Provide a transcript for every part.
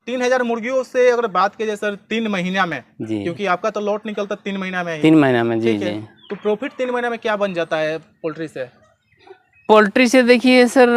3000 मुर्गियों से अगर बात की जाए सर 3 महीना में, जी, क्योंकि आपका तो लॉट निकलता 3 महीना में ही, 3 महीना में। जी ठीक है, जी। तो प्रॉफिट 3 महीने में क्या बन जाता है पोल्ट्री से? पोल्ट्री से देखिए सर,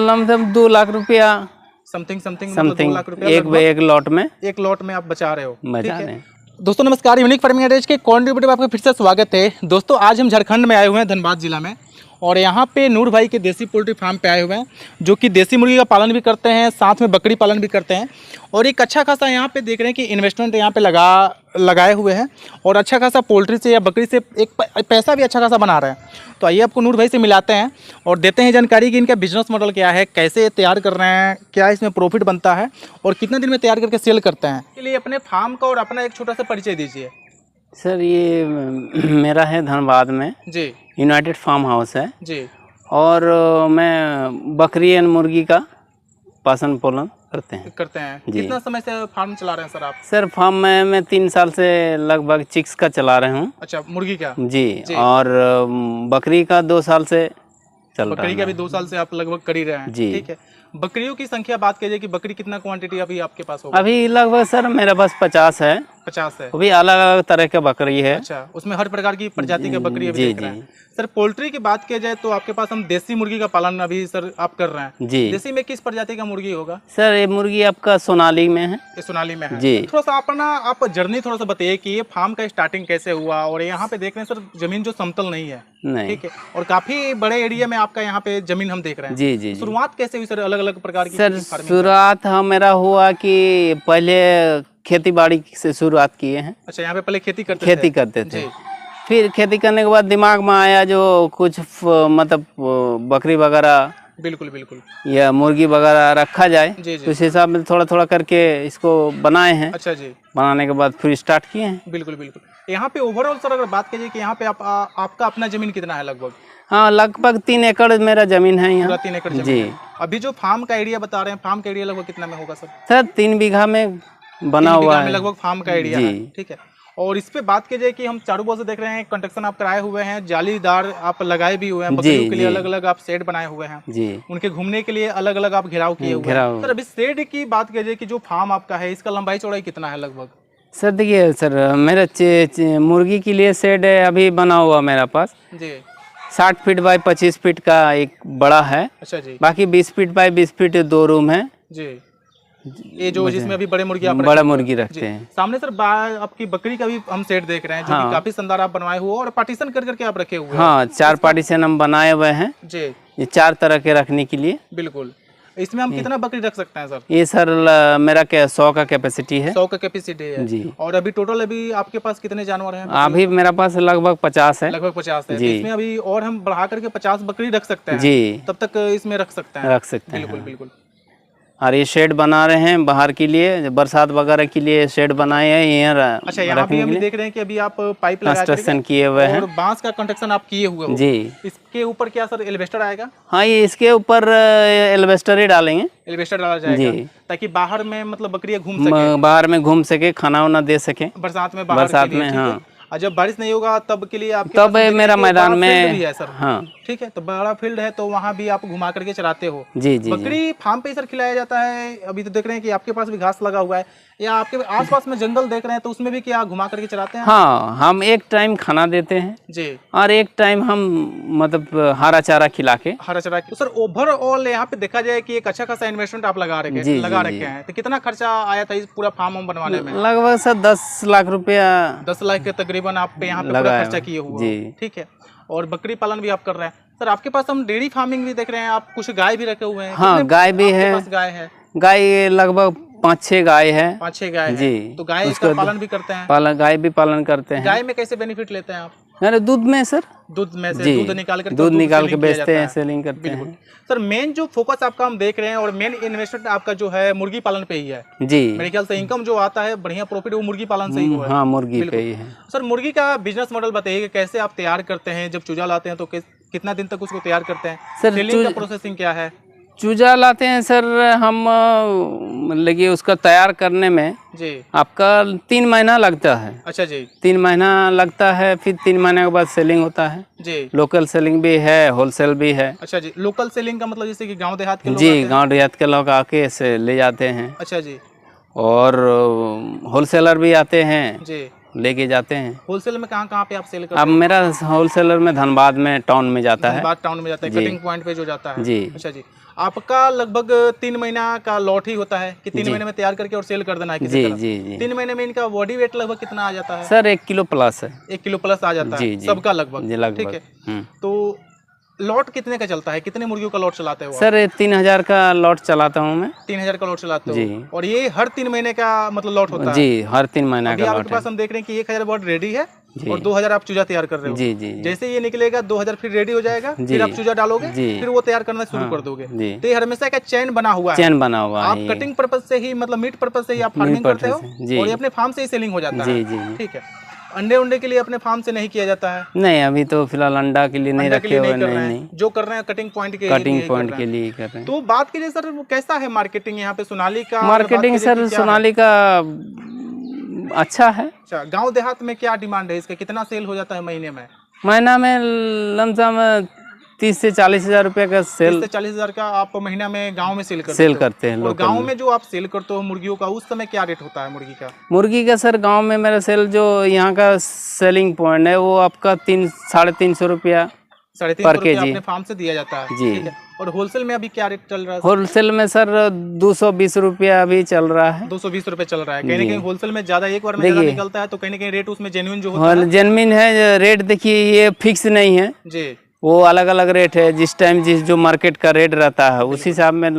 लमसम 2 लाख रुपया समथिंग मतलब 2 लाख रुपया एक लॉट में, एक लॉट में आप बचा रहे हो, ठीक बचा है। रहे हैं। दोस्तों नमस्कार, यूनिक फार्मिंग एडवाइस के कॉन्ट्रीब्यूटर में आपका फिर से स्वागत है। दोस्तों आज हम झारखंड में आए हुए हैं, धनबाद जिला में, और यहाँ पे नूर भाई के देसी पोल्ट्री फार्म पे आए हुए हैं, जो कि देसी मुर्गी का पालन भी करते हैं, साथ में बकरी पालन भी करते हैं। और एक अच्छा खासा यहाँ पे देख रहे हैं कि इन्वेस्टमेंट यहाँ पे लगाए हुए हैं, और अच्छा खासा पोल्ट्री से या बकरी से एक पैसा भी अच्छा खासा बना रहे हैं। तो आइए आपको नूर भाई से मिलाते हैं और देते हैं जानकारी कि इनका बिजनेस मॉडल क्या है, कैसे तैयार कर रहे हैं, क्या इसमें प्रॉफिट बनता है और कितने दिन में तैयार करके सेल करते हैं। इसके लिए अपने फार्म का और अपना एक छोटा सा परिचय दीजिए। सर ये मेरा है धनबाद में जी, यूनाइटेड फार्म हाउस है जी, और मैं बकरी एंड मुर्गी का पालन पोषण करते हैं। जी। कितना समय से फार्म चला रहे हैं सर आप? सर फार्म में मैं 3 साल से लगभग चिक्स का चला रहा हूँ। अच्छा, मुर्गी का? जी। और बकरी का 2 साल से चल रहा है। बकरी का भी 2 साल से आप लगभग कर ही रहे हैं, जी। ठीक है। बकरियों की संख्या बात कीजिए कि बकरी कितना क्वांटिटी अभी आपके पास होगा? अभी लगभग सर मेरे पास 50 है। 50 है। अभी अलग अलग तरह के बकरी है। अच्छा, उसमें हर प्रकार की प्रजाति के बकरी अभी देख रहे हैं। सर पोल्ट्री की बात की जाए तो आपके पास हम देसी मुर्गी का पालन अभी सर आप कर रहे हैं। जी। देसी में किस प्रजाति का मुर्गी होगा? सर ये मुर्गी आपका सोनाली में है। ये सोनाली में है। जी। थोड़ा सा अपना आप जर्नी थोड़ा सा बताइए कि ये फार्म का स्टार्टिंग कैसे हुआ। और यहाँ पे देख रहे हैं सर जमीन जो समतल नहीं है, नहीं, ठीक है, और काफी बड़े एरिया में आपका यहाँ पे जमीन हम देख रहे हैं। जी जी। शुरुआत कैसे हुई सर अलग अलग प्रकार की? सर शुरुआत मेरा हुआ कि पहले खेती बाड़ी से शुरुआत किए हैं। अच्छा, यहाँ पे पहले खेती करते थे। फिर खेती करने के बाद दिमाग में आया जो कुछ मतलब बकरी वगैरह बिल्कुल या मुर्गी वगैरह रखा जाए, तो इस हिसाब में थोड़ा थोड़ा करके इसको बनाए हैं। अच्छा जी। बनाने के बाद फिर स्टार्ट किए हैं। बिल्कुल। यहाँ पे ओवरऑल सर अगर बात कीजिए कि यहाँ पे आपका अपना जमीन कितना है लगभग? हाँ, लगभग 3 एकड़ मेरा जमीन है यहाँ। 3 एकड़ जमीन जी। है। अभी जो फार्म का एरिया बता रहे हैं, फार्म का एरिया लगभग कितना में होगा सर? सर 3 बीघा में बना हुआ है लगभग फार्म का एरिया है, ठीक है। और इस पे बात की जाए कि हम चारों बगल से देख रहे हैं कंस्ट्रक्शन आप कराए हुए हैं, जालीदार आप लगाए भी हुए हैं, बकरियों के लिए अलग अलग आप शेड बनाए हुए हैं जी। उनके घूमने के लिए अलग अलग आप घेराव किए हुए हैं। सर अभी शेड की बात की जाए कि जो फार्म आपका है इसका लंबाई चौड़ाई कितना है लगभग? सर देखिए सर, मेरा मुर्गी के लिए शेड अभी बना हुआ मेरा पास जी 60 फीट बाय 25 फीट का एक बड़ा है। अच्छा जी। बाकी 20 फीट बाय 20 फीट 2 रूम है जी। ये जो जिसमें अभी बड़े मुर्गी रखते हैं। सामने सर आपकी बकरी का भी हम सेट देख रहे हैं, जो कि काफी शानदार आप बनवाए हुए और पार्टीशन कर करके आप रखे हुए हैं। हाँ, 4 पार्टीशन हम बनाए हुए हैं जी, ये 4 तरह के रखने के लिए। बिल्कुल। इसमें हम कितना बकरी रख सकते हैं सर? ये सर मेरा 100 का कैपेसिटी है। 100 का कैपेसिटी है जी। और अभी टोटल अभी आपके पास कितने जानवर हैं? अभी मेरा पास लगभग 50 है। लगभग 50 है जी। इसमें अभी और हम बढ़ा करके 50 बकरी रख सकते हैं जी। तब तक इसमें रख सकते हैं। बिल्कुल। और ये शेड बना रहे हैं बाहर के लिए, बरसात वगैरह के लिए शेड बनाए हैं। अच्छा, यहाँ भी हम देख रहे हैं कि अभी आप पाइप कंस्ट्रक्शन किए हुए हैं और बांस का कंस्ट्रक्शन आप किए हुए हो जी। इसके ऊपर क्या सर एल्वेस्टर आएगा? हाँ, ये इसके ऊपर एल्वेस्टर ही डालेंगे। एल्वेस्टर डाला जाएगा जी, ताकि बाहर में मतलब बकरियां घूम सके, बाहर में घूम सके, खाना वाना दे सके बरसात में। हाँ। और जब बारिश नहीं होगा तब के लिए आप मेरा मैदान में भी है सर। हाँ, ठीक है, तो बड़ा फील्ड है तो वहाँ भी आप घुमा करके चलाते हो जी जी। बकरी फार्म पे सर खिलाया जाता है? अभी तो देख रहे हैं कि आपके पास भी घास लगा हुआ है, या आपके आसपास में जंगल देख रहे हैं तो उसमें भी क्या घुमा करके चलाते हैं? हाँ, हम एक टाइम खाना देते हैं जी, और एक टाइम हम मतलब हरा चारा खिला के। तो सर ओवरऑल यहाँ पे देखा जाए कि एक अच्छा खासा इन्वेस्टमेंट आप लगा रखे हैं, तो कितना खर्चा आया था इस पूरा फार्म बनवाने में? लगभग सर 10 लाख रुपया। 10 लाख के तकरीबन आप यहाँ पे पूरा खर्चा किए हुए, ठीक है। और बकरी पालन भी आप कर रहे हैं सर। आपके पास हम डेयरी फार्मिंग भी देख रहे हैं, आप कुछ गाय भी रखे हुए हैं? हाँ, गाय भी है। गाय है? गाय लगभग 5-6 गाय है। 5-6 गाय जी। तो गाय का पालन भी करते हैं? गाय भी पालन करते हैं। गाय में कैसे बेनिफिट लेते हैं आप? अरे दूध में सर, दूध में से दूध निकाल के बेचते हैं, सेलिंग करते हैं। सर मेन जो फोकस आपका हम देख रहे हैं और मेन इन्वेस्टमेंट आपका जो है मुर्गी पालन पे ही है जी। मेरे ख्याल से इनकम जो आता है बढ़िया प्रॉफिट वो मुर्गी पालन से ही हुआ है। हाँ, मुर्गी पे ही है। सर मुर्गी का बिजनेस मॉडल बताइए, कैसे आप तैयार करते हैं? जब चूजा लाते हैं तो कितना दिन तक उसको तैयार करते हैं? सर सेलिंग का प्रोसेसिंग क्या है? चूजा लाते हैं सर हम, लगे उसका तैयार करने में जी आपका 3 महीना लगता है। अच्छा जी। 3 महीना लगता है, फिर 3 महीने के बाद सेलिंग होता है जी। लोकल सेलिंग भी है, होलसेल भी है। अच्छा जी। लोकल सेलिंग का मतलब जैसे कि गांव देहात के लोग जी, गांव देहात के लोग आके से ले जाते हैं। अच्छा जी। और होलसेलर भी आते हैं, जी। लेके जाते हैं। होलसेल में कहाँ कहाँ पे आप सेल करते अब हैं? मेरा होलसेलर में धनबाद में टाउन में जाता है। धनबाद टाउन में जाता है, जी। कटिंग पॉइंट पे जो जाता है। जी। अच्छा जी। आपका लगभग 3 महीना का लॉट ही होता है कि 3 महीने में तैयार करके और सेल कर देना है किसी जी तरह? जी जी 3 महीने में इनका बॉडी वेट लगभग कितना आ जाता है? सर 1 किलो प्लस है। 1 किलो प्लस आ जाता जी है जी सबका लगभग। जी लगभग। ठीक है। तो लॉट कितने का चलता है? कितने मुर्गियों का लॉट चलाते हो आप? सर 3000 का लॉट चलाता हूँ मैं। 3000 का लॉट चलाते हो? जी। और ये हर 3 महीने का मतलब लॉट होता है? जी हर 3 महीने अभी का आपके लॉट है। पास हम देख रहे हैं कि 1000 बॉट रेडी है जी। और 2000 आप चूजा तैयार कर रहे हो। जी जी जी। जैसे ये निकलेगा 2000 फिर रेडी हो जाएगा, फिर आप चूजा डालोगे, जी। फिर वो तैयार करना शुरू कर दोगे। जी। तो ये हमेशा का चैन बना हुआ है। चैन बना हुआ आप है। कटिंग पर्पज से ही मतलब मीट पर्पज से ही आप फार्मिंग करते हो जी। और ये अपने फार्म से ही सेलिंग हो जाता है। जी जी। ठीक है। अंडे उंडे के लिए अपने फार्म से नहीं किया जाता है? नहीं अभी तो फिलहाल अंडा के लिए नहीं अंडा के रखे लिए हुए। नहीं कर रहे नहीं हैं, जो कर रहे हैं कटिंग पॉइंट के कटिंग लिए पॉइंट कर के रहे हैं। लिए कर रहे हैं। तो बात कीजिए सर, वो कैसा है मार्केटिंग यहाँ पे सोनाली का? मार्केटिंग सर सोनाली का अच्छा है। अच्छा, गांव देहात में क्या डिमांड है इसका? कितना सेल हो जाता है महीने में? महीना में लमसम 30 से 40 हजार रुपये का 30 सेल से 40 हजार का आप महीना में गांव में सेल करते हो? करते हैं। और गांव में जो आप सेल करते हो मुर्गियों का, उस समय क्या रेट होता है मुर्गी का? मुर्गी का सर गांव में मेरा सेल जो यहाँ का सेलिंग पॉइंट है वो आपका 300-350 रुपया 350 रुपया अपने फार्म से दिया जाता है। जी। ठीक है। और होलसेल में अभी क्या रेट चल रहा है? होलसेल में सर 220 रुपया अभी चल रहा है। 220 रुपये चल रहा है। कहीं ना कहीं होलसेल में ज्यादा, एक बार में ज्यादा निकलता है तो कहीं ना कहीं रेट उसमें जेन्युइन जो होता है। जेन्युइन है रेट। देखिए ये फिक्स नहीं है जी। वो अलग अलग रेट है। जिस टाइम जो मार्केट का रेट रहता है उस हिसाब में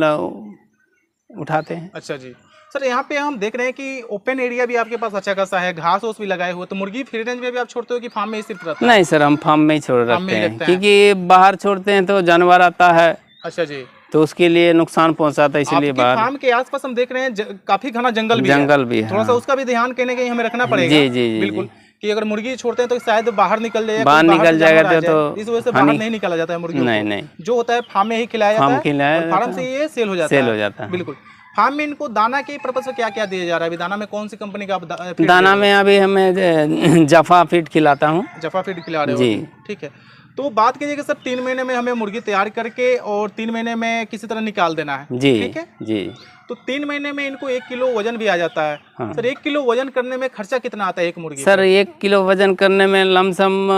उठाते हैं। अच्छा जी। सर यहाँ पे हम देख रहे हैं कि ओपन एरिया भी आपके पास अच्छा खासा है, घास ओस भी लगाए हुए, तो मुर्गी फ्री रेंज में भी आप छोड़ते हो कि फार्म में ही सिर्फ रहता है? नहीं सर हम फार्म में ही छोड़ रखते हैं क्योंकि बाहर छोड़ते हैं तो जानवर आता है। अच्छा जी। तो उसके लिए नुकसान पहुंचाता है, इसलिए बाहर। फार्म के आसपास हम देख रहे हैं काफी घना जंगल भी है। थोड़ा सा उसका भी ध्यान कहीं ना कहीं हमें रखना पड़ेगा। जी जी जी बिल्कुल, कि अगर मुर्गी छोड़ते हैं तो शायद बाहर निकल जाएगा, बाहर निकल जाएगा तो इस वजह से बाहर नहीं निकाला जाता है मुर्गियों को। नहीं जो होता है फार्म में ही खिलाया जाता है और फार्म से ये सेल हो जाता है। बिल्कुल। फार्म में इनको दाना के पर्पज से क्या क्या दिया जा रहा है? अभी दाना में कौन सी कंपनी का दाना में अभी हमें जफा फीड खिलाता हूँ। जफा फीड खिला रहे हो? जी। ठीक है। तो बात कीजिए कि सर 3 महीने में हमें मुर्गी तैयार करके और 3 महीने में किसी तरह निकाल देना है। जी। ठीक है जी। तो 3 महीने में इनको 1 किलो वजन भी आ जाता है। हाँ। सर 1 किलो वजन करने में खर्चा कितना आता है एक मुर्गी? सर 1 किलो वजन करने में लमसम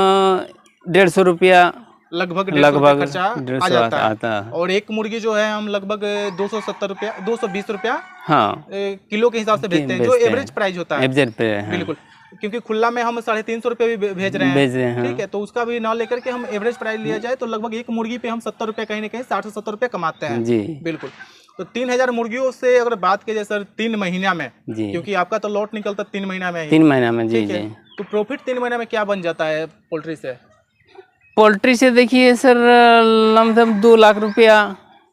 150 रुपया लगभग खर्चा आ जाता है। और एक मुर्गी जो है हम लगभग 270 रुपया 220 रुपया हाँ किलो के हिसाब से बेचते हैं, जो एवरेज प्राइस होता है। बिल्कुल, क्योंकि खुला में हम 350 रुपये भी भेज रहे हैं। ठीक है। तो उसका भी ना लेकर के हम एवरेज प्राइस लिया जाए तो लगभग एक मुर्गी पे हम 70 रुपये, कहीं ना कहीं 60 से 70 रुपये कमाते हैं। जी बिल्कुल। तो 3000 मुर्गियों से अगर बात की जाए सर 3 महीना में, क्योंकि आपका तो लॉट निकलता 3 महीना में ही। 3 महीना में जी जी। तो प्रॉफिट 3 महीना में क्या बन जाता है पोल्ट्री से? पोल्ट्री से देखिए सर लमसम 2 लाख रुपया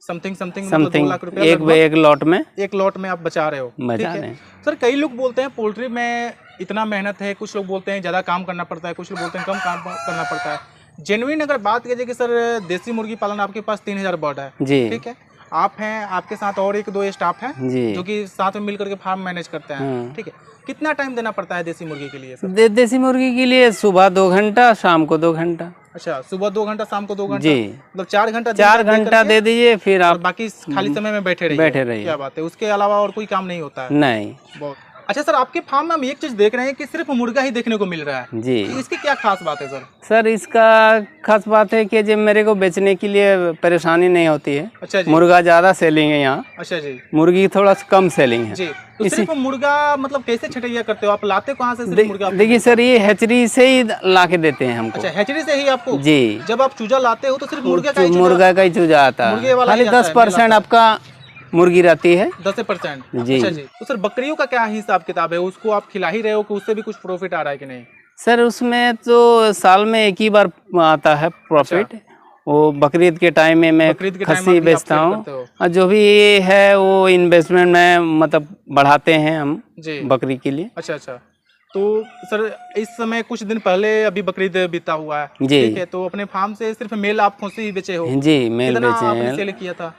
समथिंग 2 लाख रुपया एक लॉट में आप बचा रहे हो। ठीक है। सर कई लोग बोलते हैं पोल्ट्री में इतना मेहनत है, कुछ लोग बोलते हैं ज़्यादा काम करना पड़ता है, कुछ लोग बोलते हैं कम काम करना पड़ता है। जेन्युइन अगर बात कीजिए कि सर देसी मुर्गी पालन आपके पास 3000 बर्ड है जी। ठीक है। आप हैं, आपके साथ और 1-2 स्टाफ हैं जो कि साथ में मिल करके फार्म मैनेज करते हैं। ठीक है। कितना टाइम देना पड़ता है देसी मुर्गी के लिए सर? देसी मुर्गी के लिए सुबह 2 घंटा, शाम को 2 घंटा। अच्छा, सुबह 2 घंटा, शाम को 2 घंटा जी। मतलब 4 घंटा 4 घंटा दे दीजिए, फिर आप बाकी खाली समय में बैठे रहिए। क्या बात है, उसके अलावा और कोई काम नहीं होता है? नहीं। बहुत अच्छा। सर आपके फार्म में हम एक चीज देख रहे हैं कि सिर्फ मुर्गा ही देखने को मिल रहा है जी। इसकी क्या खास बात है सर? सर इसका खास बात है कि जब मेरे को बेचने के लिए परेशानी नहीं होती है। अच्छा जी। मुर्गा ज्यादा सेलिंग है यहाँ। अच्छा जी। मुर्गी थोड़ा कम सेलिंग है जी। तो सिर्फ मुर्गा मतलब कैसे छटैया करते हो आप? लाते कहाँ से सिर्फ मुर्गा? देखिए सर ये हैचरी से ही ला के देते हैं हमको। अच्छा, हैचरी से ही आपको? जी। जब आप चूजा लाते हो तो सिर्फ मुर्गा का ही चूजा आता है। खाली 10% आपका मुर्गी रहती है। 10% जी। अच्छा जी। तो सर बकरियों का क्या हिसाब किताब है? उसको आप खिला ही रहे हो कि उससे भी कुछ प्रॉफिट आ रहा है कि नहीं? सर उसमें तो साल में एक ही बार आता है प्रॉफिट। अच्छा। वो बकरीद के टाइम में मैं खस्सी बेचता हूँ और जो भी है वो इन्वेस्टमेंट में मतलब बढ़ाते हैं हम बकरी के लिए। अच्छा अच्छा। तो सर इस समय कुछ दिन पहले अभी बकरीद बीता हुआ है जी। ठीक है। तो अपने फार्म से सिर्फ मेल आप खस्सी बेचे हो? जी मेल बेचे हैं। सेल किया था?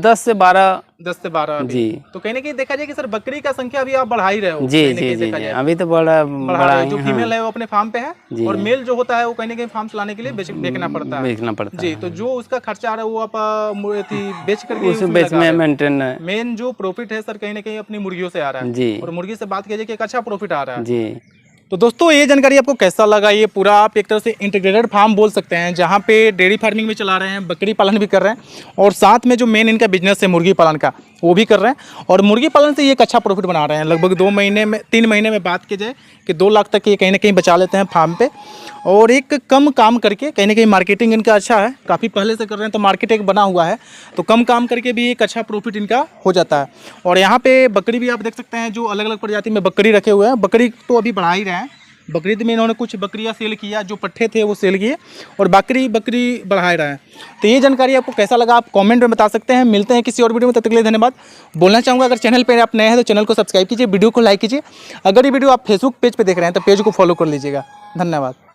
10 से 12 10 से 12 अभी। जी। तो कहीं ना कहीं देखा जाए कि सर बकरी का संख्या अभी आप बढ़ा ही रहे हो। जी कहीं ना जी कहीं जी देखा जी, जाए। अभी तो बड़ा बढ़ा बड़ा रहे हो। है, जो हाँ। फीमेल है वो अपने फार्म पे है जी। और मेल जो होता है वो कहीं ना कहीं फार्म चलाने के लिए बेचना पड़ता है। बेचना पड़ता जी, है। तो जो उसका खर्चा आ रहा है वो आप बेच करके उस उसमें बेच लगा में रहे हो। मेंटेन। मेन जो प्रॉफिट है सर कहीं ना कहीं अपनी मुर्गियों से आ रहा है। जी और मुर्गी से बात कीजिए कि एक अच्छा प्रॉफिट आ रहा है। जी। तो दोस्तों ये जानकारी आपको कैसा लगा? ये पूरा आप एक तरह से इंटीग्रेटेड फार्म बोल सकते हैं, जहाँ पे डेयरी फार्मिंग भी चला रहे हैं, बकरी पालन भी कर रहे हैं और साथ में जो मेन इनका बिजनेस है मुर्गी पालन का वो भी कर रहे हैं। और मुर्गी पालन से ये एक अच्छा प्रॉफिट बना रहे हैं। लगभग 3 महीने में बात की जाए कि 2 लाख तक ये कहीं ना कहीं बचा लेते हैं फार्म पे। और एक कम काम करके कहीं ना कहीं मार्केटिंग इनका अच्छा है, काफ़ी पहले से कर रहे हैं तो मार्केट एक बना हुआ है, तो कम काम करके भी एक अच्छा प्रॉफिट इनका हो जाता है। और यहाँ पे बकरी भी आप देख सकते हैं, जो अलग अलग प्रजाति में बकरी रखे हुए हैं। बकरी तो अभी बढ़ा ही रहे हैं, बकरीद में इन्होंने कुछ बकरियां सेल किया, जो पट्ठे थे वो सेल किए और बकरी बढ़ा रहे हैं। तो ये जानकारी आपको कैसा लगा आप कमेंट में बता सकते हैं। मिलते हैं किसी और वीडियो में, तब तक के लिए धन्यवाद। बोलना चाहूँगा अगर चैनल पर आप नए हैं तो चैनल को सब्सक्राइब कीजिए, वीडियो को लाइक कीजिए। अगर ये वीडियो आप फेसबुक पेज पर देख रहे हैं तो पेज को फॉलो कर लीजिएगा। धन्यवाद।